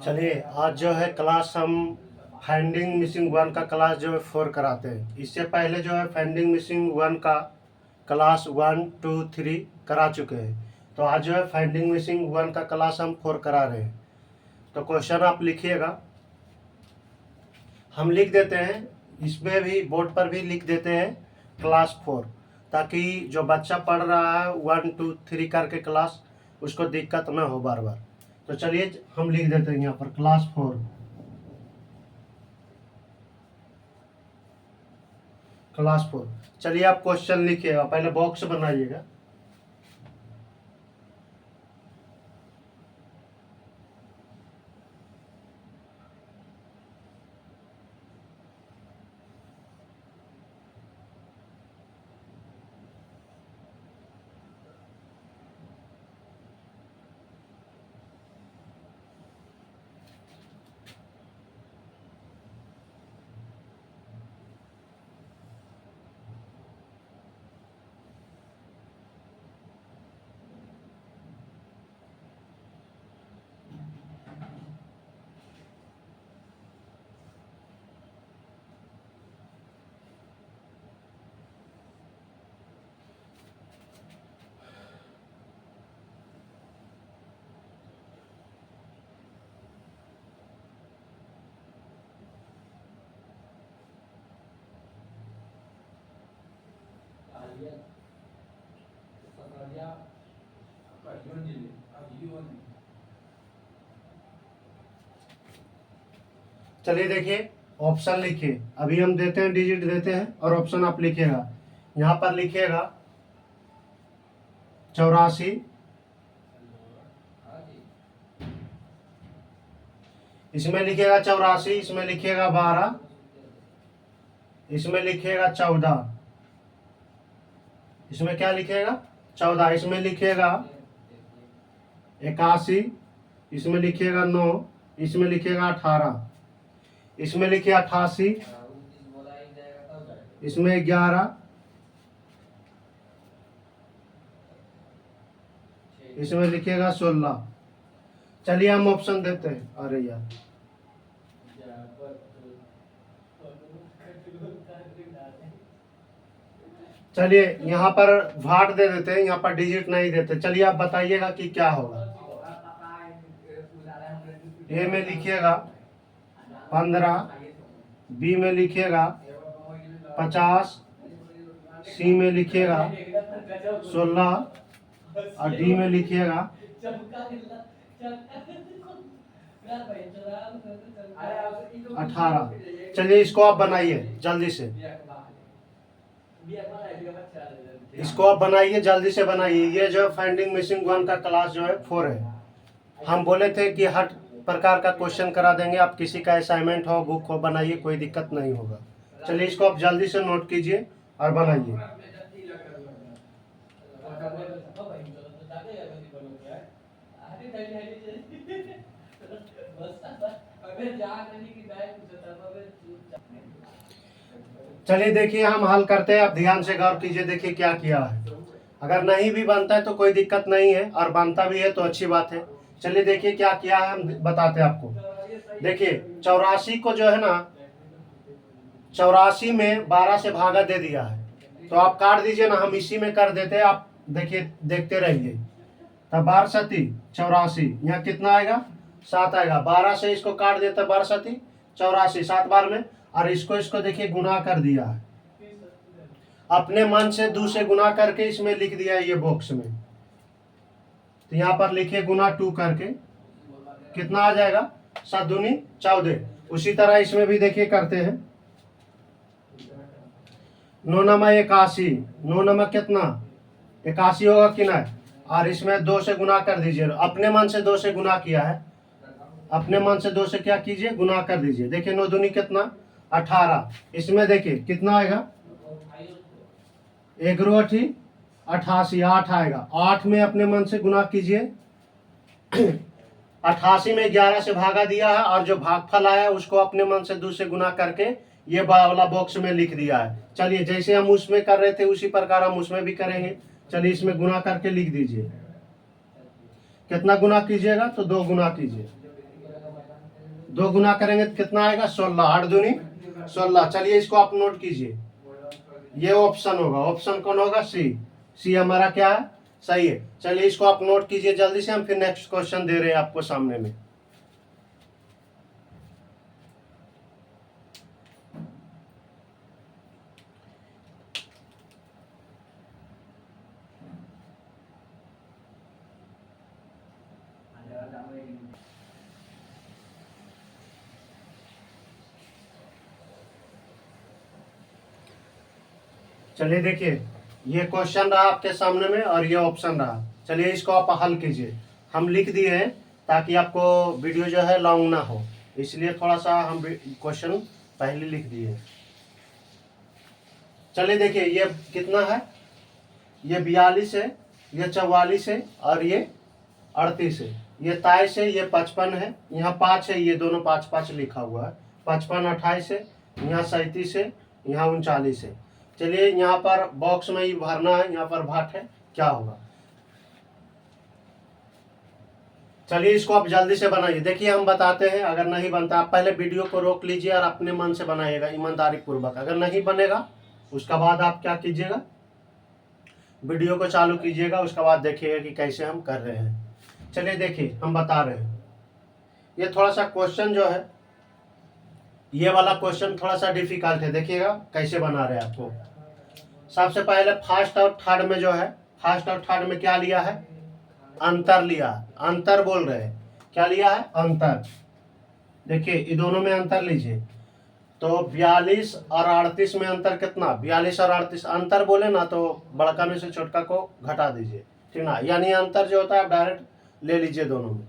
चलिए आज जो है क्लास हम फाइंडिंग मिसिंग वन का क्लास जो है 4 कराते हैं। इससे पहले जो है फाइंडिंग मिसिंग वन का क्लास 1, 2, 3 करा चुके हैं। तो आज जो है फाइंडिंग मिसिंग वन का क्लास हम 4 करा रहे हैं। तो क्वेश्चन आप लिखिएगा, हम लिख देते हैं, इसमें भी बोर्ड पर भी लिख देते हैं क्लास 4, ताकि जो बच्चा पढ़ रहा है 1, 2, 3 करके क्लास, उसको दिक्कत ना हो बार बार। तो चलिए हम लिख देते हैं यहाँ पर क्लास 4, क्लास 4। चलिए आप क्वेश्चन लिखिएगा, पहले बॉक्स बनाइएगा। चलिए देखिए, ऑप्शन लिखिए। अभी हम देते हैं, डिजिट देते हैं और ऑप्शन आप लिखिएगा। यहाँ पर लिखिएगा 84, इसमें लिखिएगा 84, इसमें लिखिएगा 12, इसमें लिखिएगा 14, इसमें क्या लिखिएगा 14, इसमें लिखिएगा 81, इसमें लिखिएगा 9, इसमें लिखिएगा 18, इसमें लिखिए 88, इसमें 11, इसमें लिखिएगा 16। चलिए हम ऑप्शन देते हैं। अरे यार, चलिए यहाँ पर भाट दे देते हैं, यहाँ पर डिजिट नहीं देते। चलिए आप बताइएगा कि क्या होगा। ए में लिखिएगा 15, बी में लिखिएगा 50, सी में लिखिएगा 16 और डी में लिखिएगा 18। चलिए इसको आप बनाइए जल्दी से, इसको आप बनाइए, जल्दी से बनाइए। ये जो फाइंडिंग मिसिंग वन का क्लास जो है 4 है। हम बोले थे कि हर प्रकार का क्वेश्चन करा देंगे। आप किसी का असाइनमेंट हो, बुक हो, बनाइए, कोई दिक्कत नहीं होगा। चलिए इसको आप जल्दी से नोट कीजिए और बनाइए। चलिए देखिए हम हल करते हैं, आप ध्यान से गौर कीजिए, देखिए क्या किया है। अगर नहीं भी बनता है तो कोई दिक्कत नहीं है, और बनता भी है तो अच्छी बात है। चलिए देखिए क्या किया है, हम बताते हैं आपको। देखिए 84 को जो है ना, 84 में 12 से भागा दे दिया है, तो आप काट दीजिए ना, हम इसी में कर देते हैं। आप देखिए, देखते रहिए। तब 12 सती 84, यहाँ कितना आएगा 7 आएगा। 12 से इसको काट देता, 12 सती 84, 7 बार में, और इसको देखिए गुना कर दिया है। अपने मन से 2 से गुना करके इसमें लिख दिया है ये बॉक्स में। तो यहाँ पर लिखिए गुना 2 करके, कितना आ जाएगा 7 दूनी 14। उसी तरह इसमें भी देखिए करते हैं। 9 नमा 81, 9 नमा कितना 81 होगा कि नहीं, और इसमें 2 से गुना कर दीजिए। अपने मन से 2 से गुना किया है, अपने मन से 2 से क्या कीजिए, गुना कर दीजिए। देखिए 9 दूनी कितना 18, इसमें देखिए कितना आएगा 1 88, 8 आएगा। 8 में अपने मन से गुना कीजिए 88 में 11 से भागा दिया है और जो भागफल आया उसको अपने मन से 2 से गुना करके ये वाला बॉक्स में लिख दिया है। चलिए जैसे हम उसमें कर रहे थे उसी प्रकार हम उसमें भी करेंगे। चलिए इसमें गुना करके लिख दीजिए। कितना गुना कीजिएगा? तो 2 गुना कीजिए। 2 गुना करेंगे तो कितना आएगा? 16। 8 दूनी 16। चलिए इसको आप नोट कीजिए। ये ऑप्शन होगा। ऑप्शन कौन होगा? सी। सी हमारा क्या है? सही है। चलिए इसको आप नोट कीजिए जल्दी से, हम फिर नेक्स्ट क्वेश्चन दे रहे हैं आपको सामने में। चलिए देखिए, ये क्वेश्चन रहा आपके सामने में और ये ऑप्शन रहा। चलिए इसको आप हल कीजिए। हम लिख दिए हैं ताकि आपको वीडियो जो है लॉन्ग ना हो, इसलिए थोड़ा सा हम क्वेश्चन पहले लिख दिए। चलिए देखिए, ये कितना है? ये 42 है, ये 44 है और ये 38 है। ये 23 है, ये 55 है, यहाँ 5 है, ये दोनों 5 5 लिखा हुआ है। 55 28 है, यहाँ 37 है, यहाँ 39 है। चलिए यहाँ पर बॉक्स में ही भरना है, यहाँ पर भाट है, क्या होगा? चलिए इसको आप जल्दी से बनाइए। देखिए हम बताते हैं, अगर नहीं बनता आप पहले वीडियो को रोक लीजिए और अपने मन से बनाइएगा ईमानदारी पूर्वक। अगर नहीं बनेगा उसका बाद आप क्या कीजिएगा? वीडियो को चालू कीजिएगा, उसके बाद देखिएगा कि कैसे हम कर रहे हैं। चलिए देखिए हम बता रहे हैं। ये थोड़ा सा क्वेश्चन जो है, ये वाला क्वेश्चन थोड़ा सा डिफिकल्ट है। देखिएगा कैसे बना रहे हैं आपको। सबसे पहले फर्स्ट और थर्ड में जो है, फर्स्ट और थर्ड में क्या लिया है? अंतर लिया। अंतर बोल रहे हैं, क्या लिया है? अंतर। देखिए ये दोनों में अंतर लीजिए। तो 42 और 38 में अंतर कितना? 42 और 38 अंतर बोले ना तो बड़का में से छोटका को घटा दीजिए, ठीक ना? यानी अंतर जो होता है आप डायरेक्ट ले लीजिए दोनों में।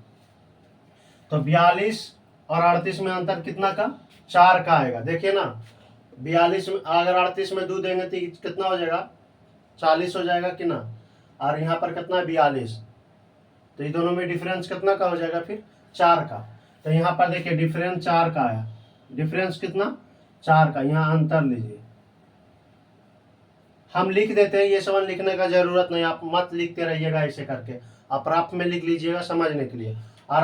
तो 42 और 38 में अंतर कितना का? 4 का आएगा। देखिए ना, 42 में अगर 38 में 2 देंगे तो कितना हो जाएगा? 40 हो जाएगा कि ना? और यहाँ पर कितना है? 42। तो ये दोनों में डिफरेंस कितना का हो जाएगा? फिर 4 का। तो यहाँ पर देखिए डिफरेंस 4 का आया। डिफरेंस कितना? 4 का। यहाँ अंतर लीजिए। हम लिख देते हैं, ये सवाल लिखने का जरूरत नहीं, आप मत लिखते रहिएगा ऐसे करके, आप रफ में लिख लीजिएगा समझने के लिए। और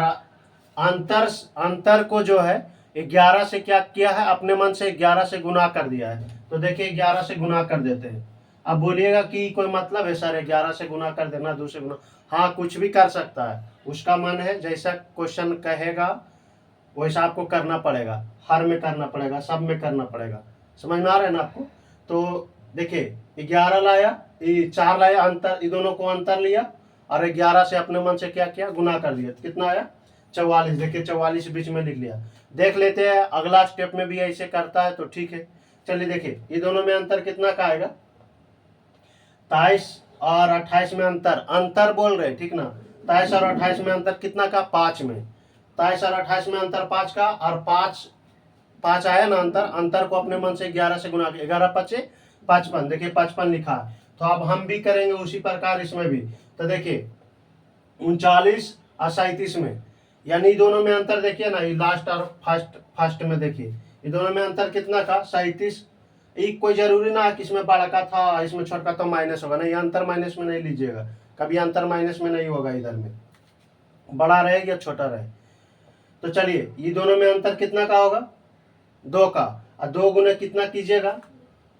अंतर को जो है 11 से क्या किया है? अपने मन से 11 से गुना कर दिया है। तो देखिए 11 से गुना कर देते हैं। अब बोलिएगा कि कोई मतलब है सर 11 से गुना कर देना, 2 से गुना? हाँ कुछ भी कर सकता है, उसका मन है, जैसा क्वेश्चन कहेगा वैसा आपको करना पड़ेगा। हर में करना पड़ेगा, सब में करना पड़ेगा। समझ में आ रहा है ना आपको? तो देखिए 11 लाया, ये 4 लाया, अंतर, ये दोनों को अंतर लिया और 11 से अपने मन से क्या किया? गुना कर दिया। तो कितना आया? 44। देखिए 44 बीच में लिख लिया। देख लेते हैं अगला स्टेप में भी ऐसे करता है तो ठीक है। चलिए देखिए ये दोनों में अंतर कितना का आएगा? 23 और 28 में अंतर बोल रहे, ठीक ना? 23 और 28 में अंतर कितना का? 5 में। 23 और 28 में अंतर 5 का, और 5 आया ना अंतर। अंतर को अपने मन से 11 से गुना किया, 11 5 55। देखिए 55 लिखा है। तो अब हम भी करेंगे उसी प्रकार इसमें भी। तो देखिए 39 और 37 में, यानी दोनों में अंतर देखिए ना, ये लास्ट और फर्स्ट में देखिए ये दोनों में अंतर कितना का? 37। एक कोई जरूरी ना है कि इसमें बड़ा का था इसमें छोटा का तो माइनस होगा, नहीं, अंतर माइनस में नहीं लीजिएगा कभी, अंतर माइनस में नहीं होगा, इधर में बड़ा रहे या छोटा रहे। तो चलिए ये दोनों में अंतर कितना का होगा? 2 का। और 2 गुने कितना कीजिएगा?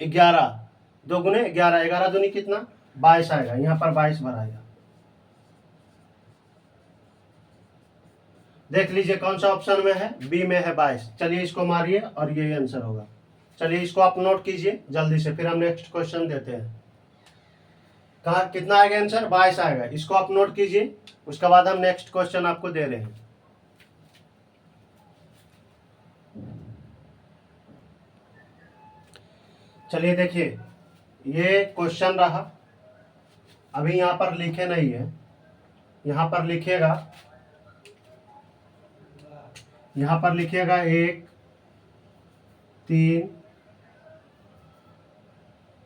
11। 2 गुने 11, 11 दूनी कितना? 22 आएगा। यहाँ पर 22 भराएगा। देख लीजिए कौन सा ऑप्शन में है? बी में है 22। चलिए इसको मारिए और यही आंसर होगा। चलिए इसको आप नोट कीजिए जल्दी से, फिर हम नेक्स्ट क्वेश्चन देते हैं। कहा कितना आएगा आंसर? 22 आएगा। इसको आप नोट कीजिए, उसके बाद हम नेक्स्ट क्वेश्चन आपको दे रहे हैं। चलिए देखिए ये क्वेश्चन रहा, अभी यहाँ पर लिखे नहीं है, यहाँ पर लिखेगा, यहाँ पर लिखिएगा 1 3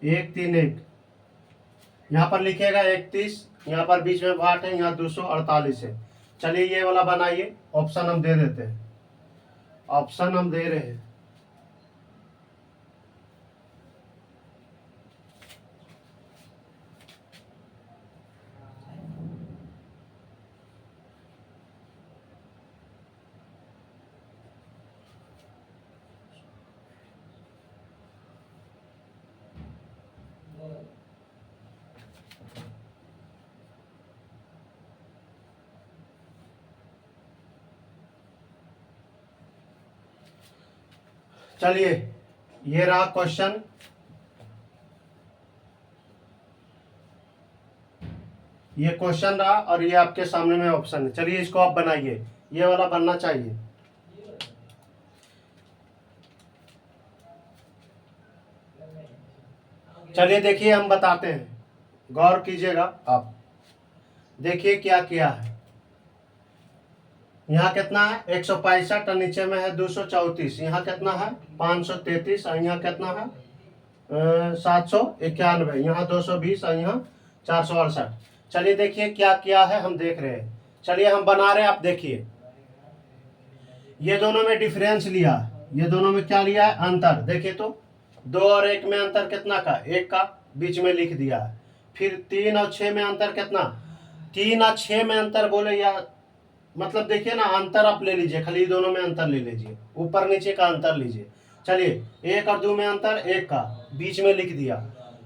1 3 1, यहाँ पर लिखिएगा 31, यहाँ पर बीच में भाट है, यहाँ 248 है। चलिए ये वाला बनाइए, ऑप्शन हम दे देते हैं, ऑप्शन हम दे रहे हैं। चलिए ये रहा क्वेश्चन, ये क्वेश्चन रहा और ये आपके सामने में ऑप्शन है। चलिए इसको आप बनाइए, ये वाला बनना चाहिए। चलिए देखिए हम बताते हैं, गौर कीजिएगा आप, देखिए क्या किया है। यहाँ कितना है 165 और नीचे में है 234, यहाँ कितना है 533 और यहाँ कितना है 791, यहाँ 220 और यहाँ 468। चलिए देखिए क्या किया है, हम देख रहे हैं। चलिए हम बना रहे हैं, आप देखिए। ये दोनों में डिफरेंस लिया, ये दोनों में क्या लिया है, अंतर। देखिए तो 2 और 1 में अंतर कितना का, 1 का, बीच में लिख दिया है। फिर 3 और 6 में अंतर कितना, 3 और 6 में अंतर बोले या मतलब देखिए ना, अंतर आप ले लीजिए, खाली दोनों में अंतर ले लीजिए, ऊपर नीचे का अंतर लीजिए। चलिए 1 और 2 में अंतर 1 का, बीच में लिख दिया।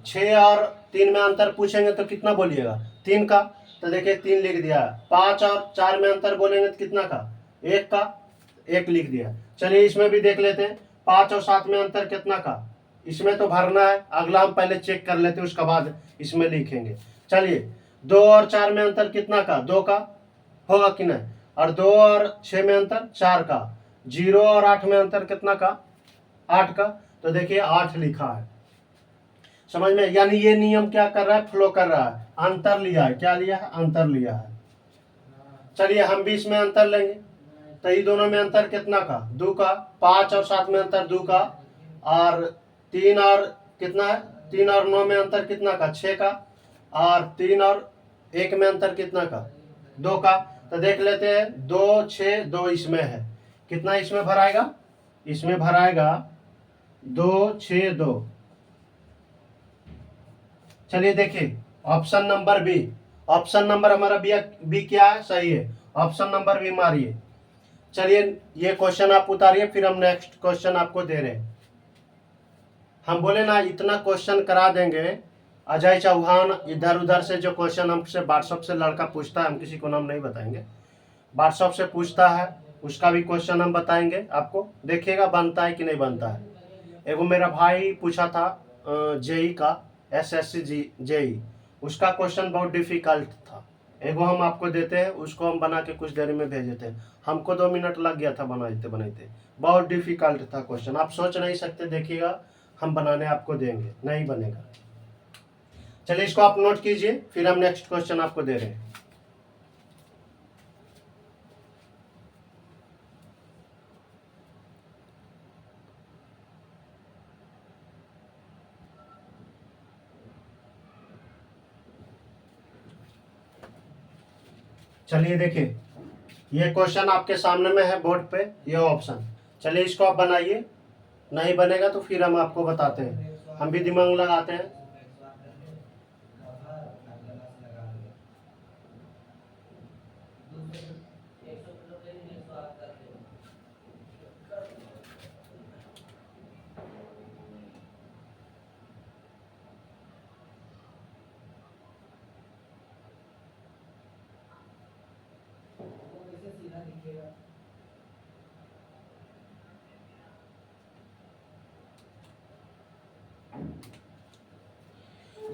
6 और 3 में अंतर पूछेंगे तो कितना बोलिएगा, 3 का, तो देखिए 3 लिख दिया। 5 और 4 में अंतर बोलेंगे तो कितना का, 1 का, 1 लिख दिया। चलिए इसमें भी देख लेते हैं, 5 और 7 में अंतर कितना का, इसमें तो भरना है, अगला हम पहले चेक कर लेते हैं, उसके बाद इसमें लिखेंगे। चलिए 2 और 4 में अंतर कितना का, 2 का, होगा कि नहीं, और 2 और 6 में अंतर 4 का, 0 और 8 में अंतर कितना का, 8 का, तो देखिए 8 लिखा है। समझ में, यानी ये नियम क्या कर रहा है, फ्लो कर रहा है, अंतर लिया है, क्या लिया है, अंतर लिया है। चलिए हम भी इसमें अंतर लेंगे, तो ये दोनों में अंतर कितना का, 2 का, 5 और 7 में अंतर 2 का, और 3 और कितना है, 3 और 9 में अंतर कितना का, 6 का, और 3 और 1 में अंतर कितना का, 2 का। तो देख लेते हैं, 2 6 2 इसमें है, कितना इसमें भराएगा, इसमें भराएगा 2 6 2। चलिए देखिए option number B, option number हमारा बी क्या है, सही है, ऑप्शन नंबर बी मारिए। चलिए ये क्वेश्चन आप उतारिए, फिर हम नेक्स्ट क्वेश्चन आपको दे रहे हैं। हम बोले ना इतना क्वेश्चन करा देंगे। अजय चौहान इधर उधर से जो क्वेश्चन हमसे व्हाट्सएप से लड़का पूछता है, हम किसी को नाम नहीं बताएंगे, व्हाट्सएप से पूछता है, उसका भी क्वेश्चन हम बताएंगे आपको, देखिएगा बनता है कि नहीं बनता है। एगो मेरा भाई पूछा था जेई का, एसएससी जेई, उसका क्वेश्चन बहुत डिफिकल्ट था, एगो हम आपको देते हैं, उसको हम बना के कुछ देर में भेज देते हैं। हमको 2 मिनट लग गया था बनाते बनाते, बहुत डिफिकल्ट था क्वेश्चन, आप सोच नहीं सकते। देखिएगा हम बनाने आपको देंगे, नहीं बनेगा। चलिए इसको आप नोट कीजिए, फिर हम नेक्स्ट क्वेश्चन आपको दे रहे हैं। चलिए देखिए ये क्वेश्चन आपके सामने में है बोर्ड पे, ये ऑप्शन। चलिए इसको आप बनाइए, नहीं बनेगा तो फिर हम आपको बताते हैं, हम भी दिमाग लगाते हैं।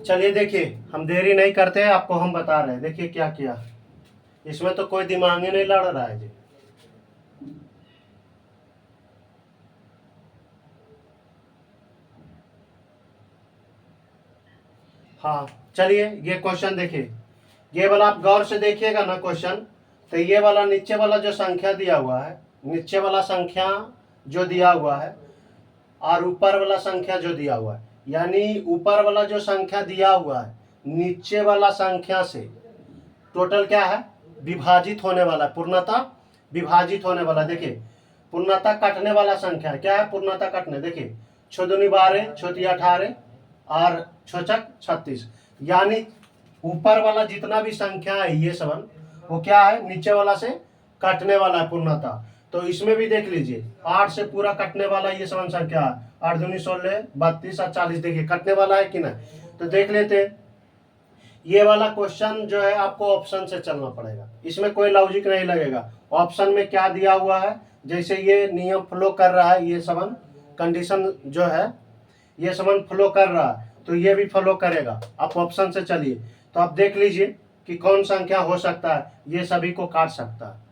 चलिए देखिए हम देरी नहीं करते हैं, आपको हम बता रहे हैं, देखिए क्या किया, इसमें तो कोई दिमाग ही नहीं लड़ रहा है जी। हाँ चलिए ये क्वेश्चन देखिए, ये वाला आप गौर से देखिएगा ना क्वेश्चन, तो ये वाला नीचे वाला जो संख्या दिया हुआ है, नीचे वाला संख्या जो दिया हुआ है और ऊपर वाला संख्या जो दिया हुआ है, यानी ऊपर वाला जो संख्या दिया हुआ है नीचे वाला संख्या से टोटल क्या है विभाजित होने वाला, पूर्णतः विभाजित होने वाला। देखिए पूर्णतः कटने वाला संख्या है। क्या है? पूर्णतः कटने। देखिए 6 दूनी 12, 6 तिया 18 और 6 छक 36, यानी ऊपर वाला जितना भी संख्या है ये सब वो क्या है? नीचे वाला से काटने वाला है पूर्णतः। तो इसमें भी देख लीजिए 8 से पूरा कटने वाला ये समान संख्या है। 8 दूनी 16, 32 और 40, देखिए कटने वाला है कि नहीं। तो देख लेते हैं। ये वाला क्वेश्चन जो है आपको ऑप्शन से चलना पड़ेगा, इसमें कोई लॉजिक नहीं लगेगा। ऑप्शन में क्या दिया हुआ है, जैसे ये नियम फ्लो कर रहा है, ये सबन कंडीशन जो है ये सबन फ्लो कर रहा है, तो ये भी फ्लो करेगा। आप ऑप्शन से चलिए तो आप देख लीजिए कि कौन संख्या हो सकता है ये सभी को काट सकता है।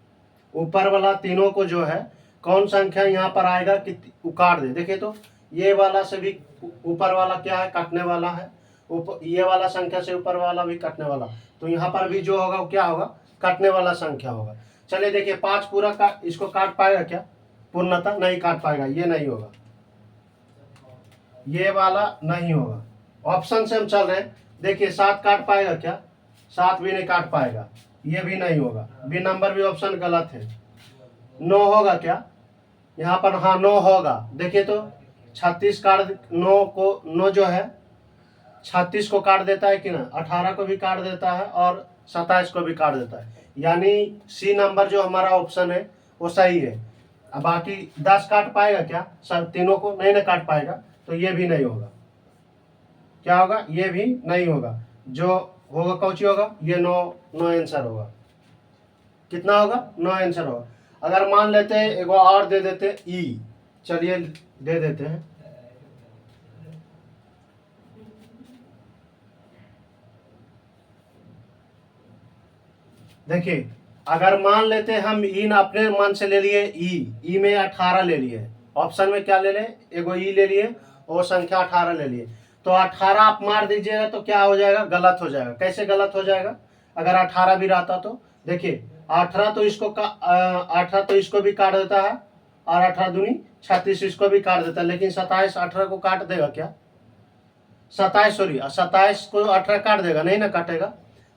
ऊपर वाला तीनों को जो है कौन संख्या यहाँ पर आएगा कि उकाड़ दे। देखिए तो ये वाला से भी ऊपर वाला क्या है? काटने वाला है। ऊपर ये वाला संख्या से ऊपर वाला भी काटने वाला, तो यहाँ पर भी जो होगा वो क्या होगा? काटने वाला संख्या होगा। चलिए देखिए 5 पूरा इसको काट पाएगा क्या? पूर्णतः नहीं काट पाएगा, ये नहीं होगा, ये वाला नहीं होगा। ऑप्शन से हम चल रहे हैं। देखिए 7 काट पाएगा क्या? 7 भी नहीं काट पाएगा, ये भी नहीं होगा। बी नंबर भी ऑप्शन गलत है। 9 होगा क्या यहाँ पर? हाँ 9 होगा। देखिए तो 36 काट 9 को, 9 जो है 36 को काट देता है कि ना, 18 को भी काट देता है और 27 को भी काट देता है, यानी सी नंबर जो हमारा ऑप्शन है वो सही है। अब बाकी 10 काट पाएगा क्या? सब तीनों को नहीं ना काट पाएगा, तो ये भी नहीं होगा। क्या होगा? ये भी नहीं होगा। जो होगा कौची होगा? ये 9 आंसर होगा। कितना होगा? 9 आंसर होगा। अगर मान लेते हैं एक और दे देते ई, चलिए दे देते हैं। देखिए अगर मान लेते हम इन अपने मन से ले लिए ई में 18 ले लिए, ऑप्शन में क्या ले लें? एगो ई ले लिए और संख्या 18 ले लिए, तो 18 आप मार दीजिएगा तो क्या हो जाएगा? गलत हो जाएगा। कैसे गलत हो जाएगा? अगर 18 भी रहता तो देखिए 18 तो इसको 18 तो इसको भी काट देता है और 18 दूनी 36 इसको भी काट देता है, लेकिन 27 18 को काट देगा क्या? 27 को 18 काट देगा? नहीं ना काटेगा।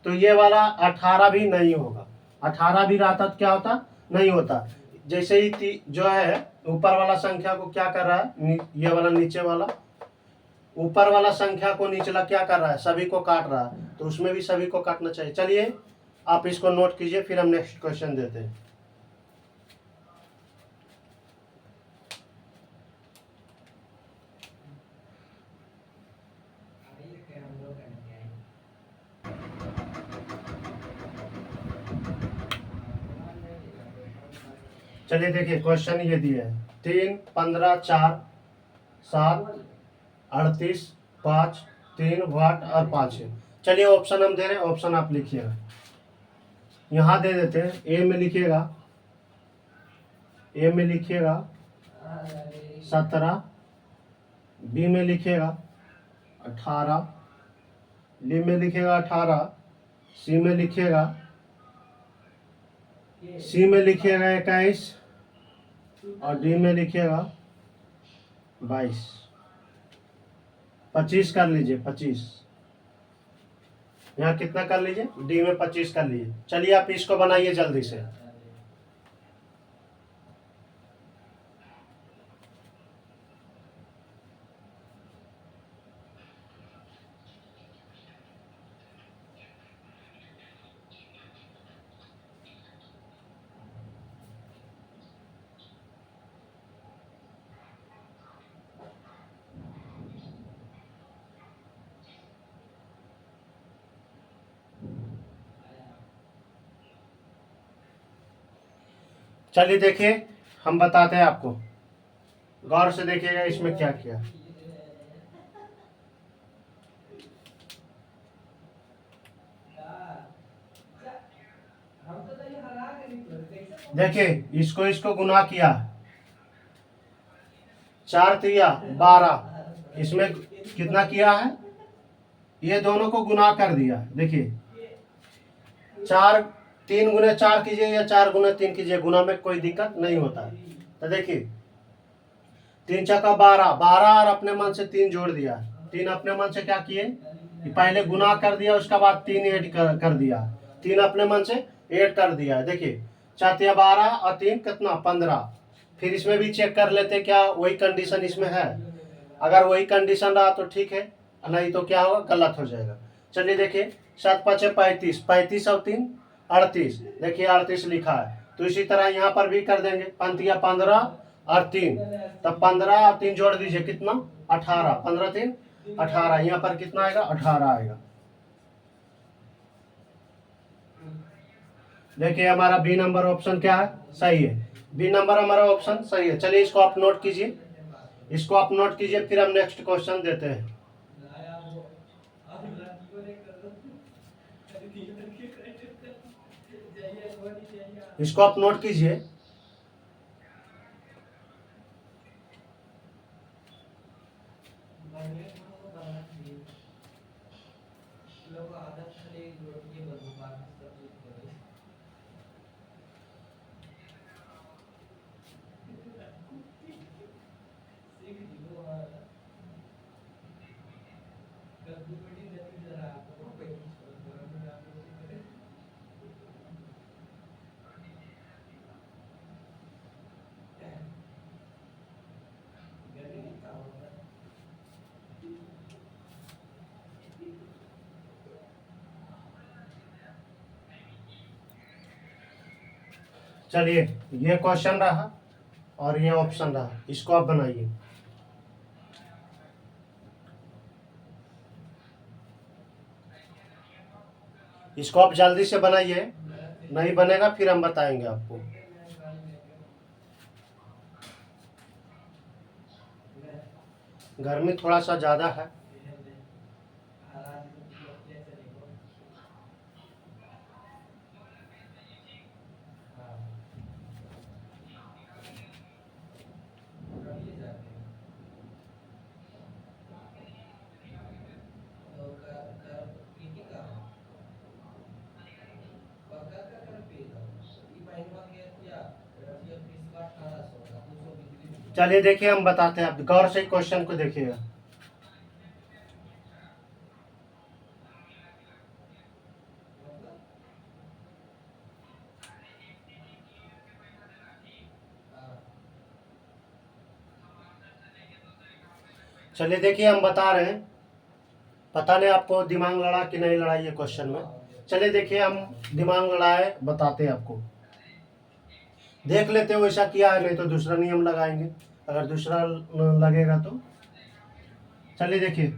तो ये वाला 18 भी नहीं होगा। 18 भी रहता तो क्या होता? नहीं होता। जैसे ही जो है ऊपर वाला संख्या को क्या कर रहा है? ये वाला नीचे वाला ऊपर वाला संख्या को निचला क्या कर रहा है? सभी को काट रहा है, तो उसमें भी सभी को काटना चाहिए। चलिए आप इसको नोट कीजिए, फिर हम नेक्स्ट क्वेश्चन देते हैं। चलिए देखिए क्वेश्चन ये दिया है 3, 15, 4, 7, 38, 5, 3 वाट और 5 है। चलिए ऑप्शन हम दे रहे हैं, ऑप्शन आप लिखिएगा। यहाँ दे देते हैं। ए में लिखिएगा 17, बी में लिखिएगा 18, डी में लिखिएगा 18, सी में लिखिएगा 21 और डी में लिखिएगा 22। 25 कर लीजिए, 25। यहाँ कितना कर लीजिए? डी में 25 कर लीजिए। चलिए आप इसको बनाइए जल्दी से। चलिए देखिए हम बताते हैं आपको, गौर से देखिएगा इसमें क्या किया। देखिए इसको गुना किया, 4 तिया 12, इसमें कितना किया है? ये दोनों को गुना कर दिया। देखिए 4 3 गुने 4 कीजिए या 4 गुने 3 कीजिए, गुना में कोई दिक्कत नहीं होता है। तो देखिए 3 चौका 12, 12 और अपने मन से 3 जोड़ दिया। 3 अपने मन से क्या किए? पहले गुना कर दिया, उसके बाद 3 ऐड कर दिया। 3 अपने मन से 8 कर दिया है। देखिए 4 12 और 3 कितना 15। फिर इसमें भी चेक कर लेते क्या वही कंडीशन इसमें है। अगर वही कंडीशन रहा तो ठीक है, नहीं तो क्या होगा, गलत हो जाएगा। चलिए देखिए 7 5 35, 35 और 3 38। देखिए 38 लिखा है, तो इसी तरह यहाँ पर भी कर देंगे। 15 और 3, तब 15 और 3 जोड़ दीजिए कितना 18, 15 3 18। यहाँ पर कितना आएगा 18 आएगा। देखिए हमारा बी नंबर ऑप्शन क्या है, सही है। बी नंबर हमारा ऑप्शन सही है। चलिए इसको आप नोट कीजिए, इसको आप नोट कीजिए, फिर हम नेक्स्ट क्वेश्चन देते हैं। इसको आप नोट कीजिए। चलिए ये क्वेश्चन रहा और ये ऑप्शन रहा, इसको आप बनाइए। इसको आप जल्दी से बनाइए, नहीं बनेगा फिर हम बताएंगे आपको। गर्मी थोड़ा सा ज़्यादा है। चलिए देखिए हम बताते हैं, आप गौर से क्वेश्चन को देखिएगा। चलिए देखिए हम बता रहे हैं, पता नहीं आपको दिमाग लड़ा कि नहीं लड़ा ये क्वेश्चन में। चलिए देखिए हम दिमाग लड़ाए बताते हैं आपको, देख लेते हो ऐसा किया है, नहीं तो दूसरा नियम लगाएंगे अगर दूसरा लगेगा तो। चलिए देखिए,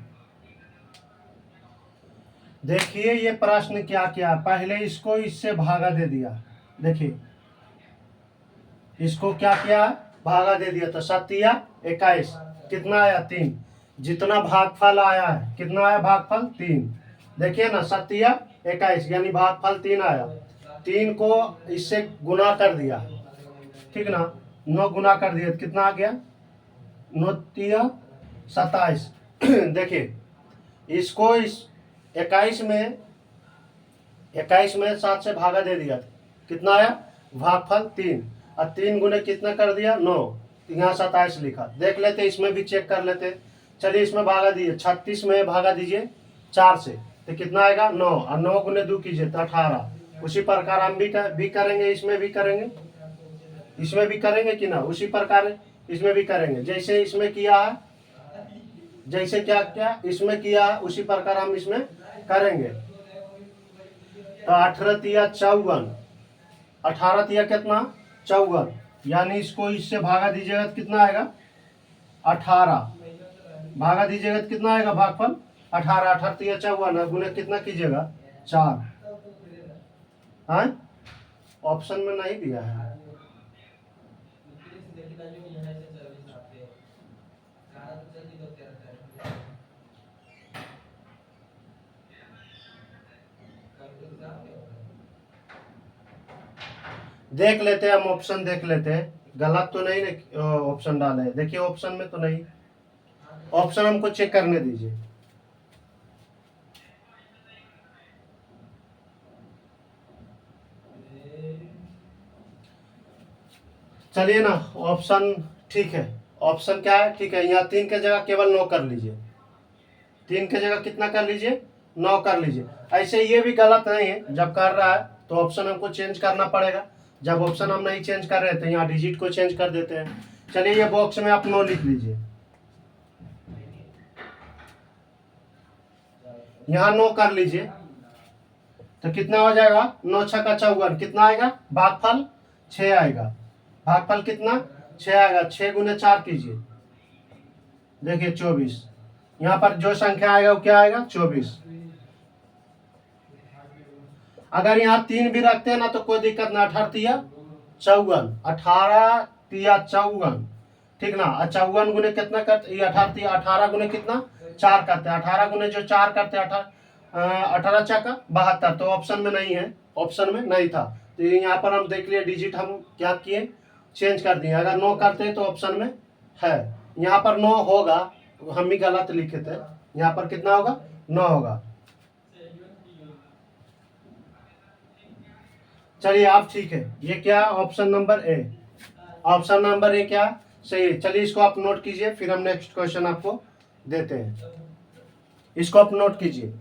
देखिए ये प्रश्न क्या किया, पहले इसको इससे भागा दे दिया। देखिए इसको क्या किया, भागा दे दिया, तो 7 21 कितना आया 3। जितना भागफल आया है, कितना आया भागफल 3। देखिए ना 7 21 यानी भागफल 3 आया। 3 को इससे गुना कर दिया, ठीक ना, 9 गुना कर दिया, कितना आ गया 9 27। देखिए इसको इस 21 में 7 से भागा दे दिया, कितना आया भागफल 3, और 3 गुने कितना कर दिया 9, यहाँ 27 लिखा। देख लेते इसमें भी चेक कर लेते। चलिए इसमें भागा दीजिए, 36 में भागा दीजिए 4 से, तो कितना आएगा 9, और 9 गुने 2 कीजिए तो 18। उसी प्रकार हम भी करेंगे, इसमें भी करेंगे, इसमें भी करेंगे कि ना, उसी प्रकार इसमें भी करेंगे। जैसे इसमें किया है, जैसे क्या क्या इसमें किया है, उसी प्रकार हम इसमें करेंगे। तो 18 तिया 54, 18 तिया कितना 54, यानी इसको इससे भागा दीजिएगा तो कितना आएगा 18, भागा दीजिएगा तो कितना आएगा भागफल 18। 18 तिया 54, गुने कितना कीजिएगा 4। हाँ ऑप्शन में नहीं दिया है। देख लेते हैं हम, ऑप्शन देख लेते हैं, गलत तो नहीं ऑप्शन डाले। देखिए ऑप्शन में तो नहीं, ऑप्शन हमको चेक करने दीजिए। चलिए ना ऑप्शन ठीक है, ऑप्शन क्या है ठीक है, यहाँ 3 के जगह केवल 9 कर लीजिए, 3 के जगह कितना कर लीजिए 9 कर लीजिए। ऐसे ये भी गलत नहीं है, जब कर रहा है तो ऑप्शन हमको चेंज करना पड़ेगा। जब ऑप्शन हम नहीं चेंज कर रहे थे, यहाँ डिजिट को चेंज कर देते हैं। चलिए ये बॉक्स में आप 9 लिख लीजिए, यहाँ 9 कर लीजिए, तो कितना हो जाएगा, 9 छक्का 54, कितना आएगा, भागफल 6 आएगा। भागफल कितना, 6 आएगा। 6 गुने 4 कीजिए, देखिए 24। यहाँ पर जो संख्या आएगा वो क्या आएगा, 24। अगर यहाँ 3 भी रखते हैं ना तो कोई दिक्कत ना, 18 तिया 54, 18 तिया 54, ठीक ना। 54 गुने कितना करते, ये 18 तिया 18 गुने कितना, 4 करते हैं। 18 गुने जो 4 करते हैं, 18 चक्का 72, तो ऑप्शन में नहीं है, ऑप्शन में नहीं था। तो यहाँ पर हम देख लिए डिजिट हम क्या किए, चेंज कर दिए। अगर 9 करते हैं तो ऑप्शन में है, यहाँ पर 9 होगा, हम भी गलत लिखे थे। यहाँ पर कितना होगा, 9 होगा। चलिए आप ठीक है, ये क्या, option number A, option number A क्या सही है। चलिए इसको आप नोट कीजिए, फिर हम नेक्स्ट क्वेश्चन आपको देते हैं। इसको आप नोट कीजिए।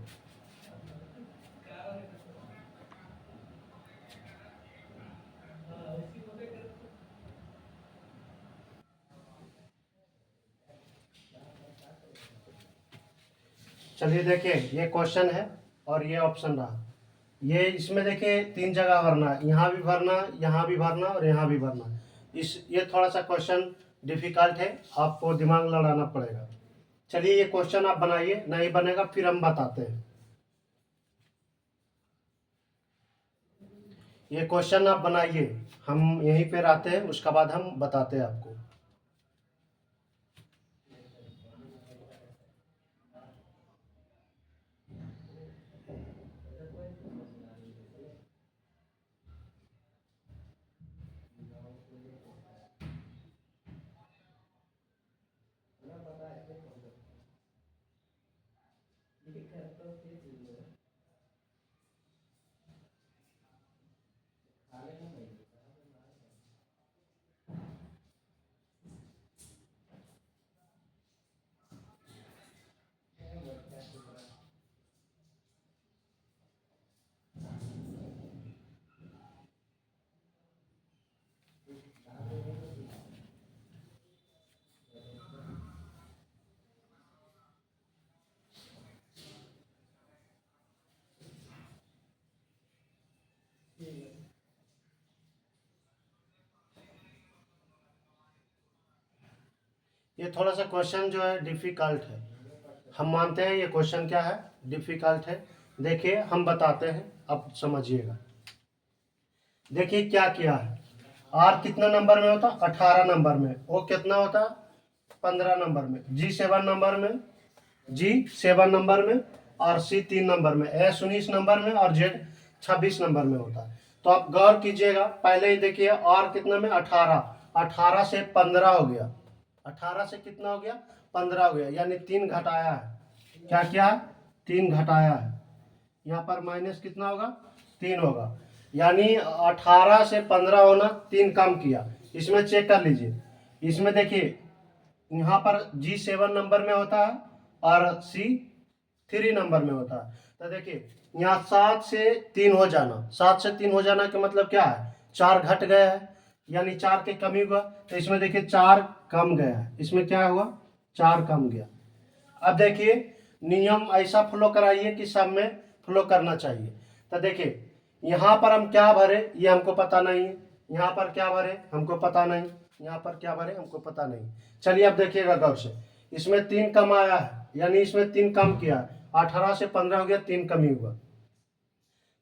चलिए देखिए, ये क्वेश्चन है और ये ऑप्शन रहा। ये इसमें देखिए 3 जगह भरना है, यहाँ भी भरना, यहाँ भी भरना और यहाँ भी भरना। ये थोड़ा सा क्वेश्चन डिफिकल्ट है, आपको दिमाग लड़ाना पड़ेगा। चलिए ये क्वेश्चन आप बनाइए, नहीं बनेगा फिर हम बताते हैं। ये क्वेश्चन आप बनाइए, हम यहीं पे आते हैं, उसके बाद हम बताते हैं आपको। ये थोड़ा सा क्वेश्चन जो है डिफिकल्ट है, हम मानते हैं ये क्वेश्चन क्या है, डिफिकल्ट है। देखिए हम बताते हैं, अब समझिएगा। देखिए क्या किया है, आर कितना नंबर में होता, 18 नंबर में, ओ कितना होता, 15 नंबर में, G7 नंबर में, G7 नंबर में, और C3 नंबर में, S 19 नंबर में, और Z 26 नंबर में होता है। तो आप गौर कीजिएगा, पहले ही देखिए आर कितना में, 18, 18 से 15 हो गया, 18 से कितना हो गया, 15 हो गया, यानी 3 घटाया है। क्या क्या, 3 घटाया है। यहाँ पर माइनस कितना होगा, 3 होगा, यानी 18 से 15 होना, 3 कम किया। इसमें चेक कर लीजिए, इसमें देखिए यहाँ पर G7 नंबर में होता है और C3 नंबर में होता है। तो देखिए यहाँ 7 से 3 हो जाना, 7 से 3 हो जाना का मतलब क्या है, 4 घट गया है, यानी 4 के कमी हुआ। तो इसमें देखिए 4 कम गया है, इसमें क्या हुआ, 4 कम गया। अब देखिए नियम ऐसा फॉलो कराइए कि सब में फॉलो करना चाहिए। तो देखिए यहाँ पर हम क्या भरे ये हमको पता नहीं है, यहाँ पर क्या भरे हमको पता नहीं, यहाँ पर क्या भरे हमको पता नहीं। चलिए अब देखिएगा गौर से, इसमें 3 कम आया है, यानी इसमें 3 कम किया, 18 से 15 हो गया, 3 कमी हुआ।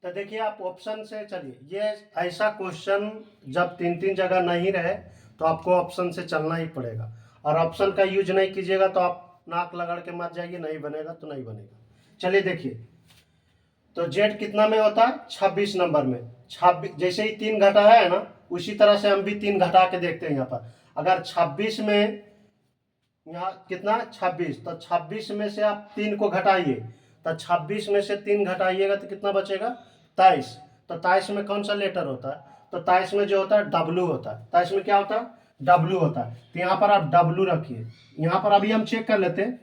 तो देखिए आप ऑप्शन से चलिए, ये ऐसा क्वेश्चन जब 3 जगह नहीं रहे तो आपको ऑप्शन से चलना ही पड़ेगा, और ऑप्शन का यूज नहीं कीजिएगा तो आप नाक लगड़ के मत जाइए, नहीं बनेगा तो नहीं बनेगा। चलिए देखिए, तो जेड कितना में होता है, 26 नंबर में। 26 जैसे ही 3 घटाया है ना, उसी तरह से हम भी 3 घटा के देखते हैं। यहाँ पर अगर 26 में, यहाँ कितना 26, तो 26 में से आप 3 को घटाइए, तो 26 में से 3 घटाइएगा तो कितना बचेगा, 23। तो 23 में कौन सा लेटर होता है, तो 23 में जो होता है डब्लू होता है। 23 में क्या होता है, डब्लू होता है। तो यहाँ पर आप डब्लू रखिए। यहाँ पर अभी हम चेक कर लेते हैं,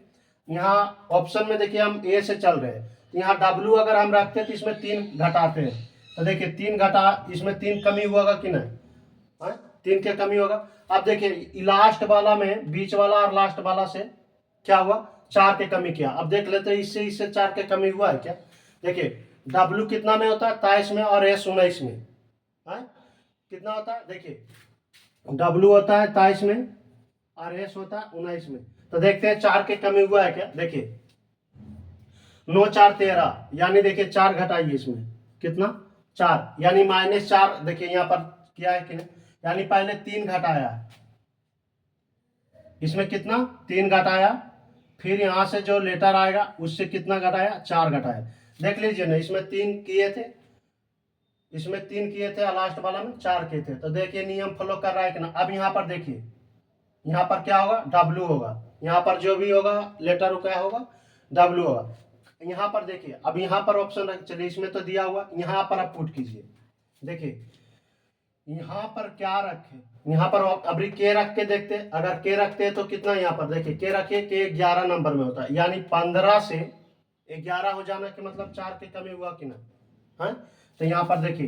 यहाँ ऑप्शन में देखिए हम ए से चल रहे हैं, तो यहाँ डब्लू अगर हम रखते हैं तो इसमें 3 घटाते हैं, तो देखिए 3 घटा, इसमें 3 कमी हुआ कि नहीं, है 3 के कमी होगा। अब देखिए लास्ट वाला में, बीच वाला और लास्ट वाला से क्या हुआ, 4 के कमी किया। अब देख लेते हैं इससे 4 के कमी हुआ है क्या। देखिए W कितना में होता है, 23 में, और S 19 में, है कितना होता है, देखिए W होता है 23 में और S होता है 19 में। तो देखते हैं 4 के कमी हुआ है क्या। देखिए 9 4 13, यानी देखिए 4 घटाइए इसमें, कितना 4, यानी -4। देखिए यहाँ पर क्या है कि नहीं, यानी पहले 3 घटाया, इसमें कितना 3 घटाया, फिर यहाँ से जो लेटर आएगा उससे कितना घटाया, 4 घटाया। देख लीजिए ना, इसमें 3 किए थे, इसमें 3 किए थे और लास्ट वाला में 4 किए थे। तो देखिए नियम फॉलो कर रहा है कि ना। अब यहाँ पर देखिए, यहाँ पर क्या होगा, W होगा, यहाँ पर जो भी होगा लेटर क्या होगा, W होगा। यहाँ पर देखिए, अब यहाँ पर ऑप्शन रख, चलिए इसमें तो दिया हुआ, यहाँ पर आप पुट कीजिए। देखिए यहाँ पर क्या रखे, यहाँ पर अभी के रख के देखते, अगर के रखते हैं तो कितना, यहाँ पर देखिए के रखिए, के 11 नंबर में होता है, यानी 15 से 11 हो जाना के मतलब 4 के कमी हुआ कि ना, है। तो यहाँ पर देखिए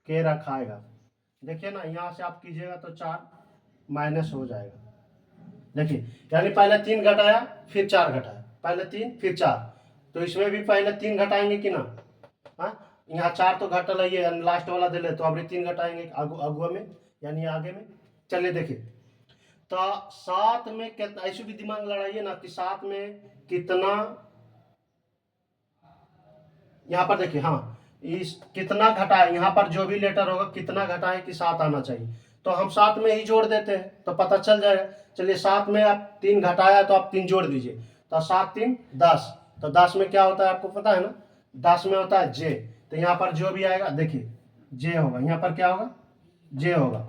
के रखाएगा, देखिए ना, यहाँ से आप कीजिएगा तो 4 माइनस हो जाएगा। देखिए यानी पहले 3 घटाया फिर 4 घटाया, पहले 3 फिर 4, तो इसमें भी पहले 3 घटाएंगे कि ना, हाँ यहाँ 4 तो घटल है, ये लास्ट वाला दे ले, तो अभी 3 घटाएंगे अगुआ में, यानी आगे में। चलिए देखिए, तो 7 में कितना, ऐसे भी दिमाग लड़ाइए ना कि 7 में कितना, यहाँ पर देखिए, हाँ इस कितना घटाए, यहाँ पर जो भी लेटर होगा कितना घटाए कि 7 आना चाहिए, तो हम 7 में ही जोड़ देते हैं तो पता चल जाएगा। चलिए 7 में आप 3 घटाया तो आप 3 जोड़ दीजिए, तो 7 3 10, तो 10 में क्या होता है आपको पता है ना, 10 में होता है J। तो यहाँ पर जो भी आएगा देखिए J होगा, यहाँ पर क्या होगा, J होगा।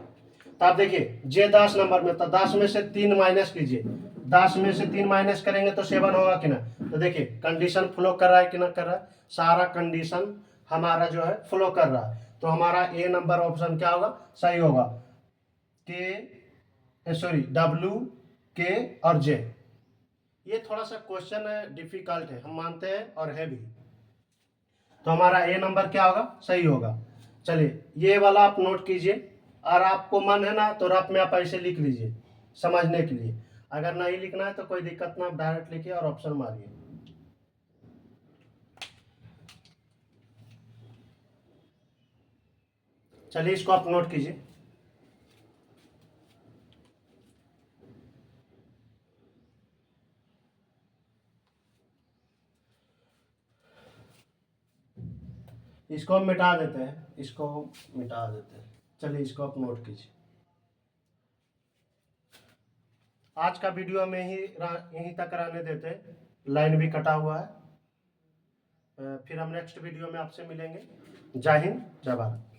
तो आप देखिए J 10 नंबर में, तो 10 में से 3 माइनस कीजिए, 10 में से 3 माइनस करेंगे तो 7 होगा कि ना। तो देखिए कंडीशन फ्लो कर रहा है कि ना कर रहा है, सारा कंडीशन हमारा जो है फ्लो कर रहा है। तो हमारा ए नंबर ऑप्शन क्या होगा, सही होगा, के सॉरी W के और J। ये थोड़ा सा क्वेश्चन है, डिफिकल्ट है, हम मानते हैं, और है भी। तो हमारा ए नंबर क्या होगा, सही होगा। चलिए ये वाला आप नोट कीजिए, और आपको मन है ना तो रफ में आप ऐसे लिख लीजिए समझने के लिए। अगर नहीं लिखना है तो कोई दिक्कत ना, आप डायरेक्ट लिखिए और ऑप्शन मारिए। चलिए इसको आप नोट कीजिए। इसको हम मिटा देते हैं, इसको मिटा देते हैं। चलिए इसको आप नोट कीजिए। आज का वीडियो में ही यहीं तक रहने देते हैं, लाइन भी कटा हुआ है। फिर हम नेक्स्ट वीडियो में आपसे मिलेंगे। जय हिंद, जय भारत।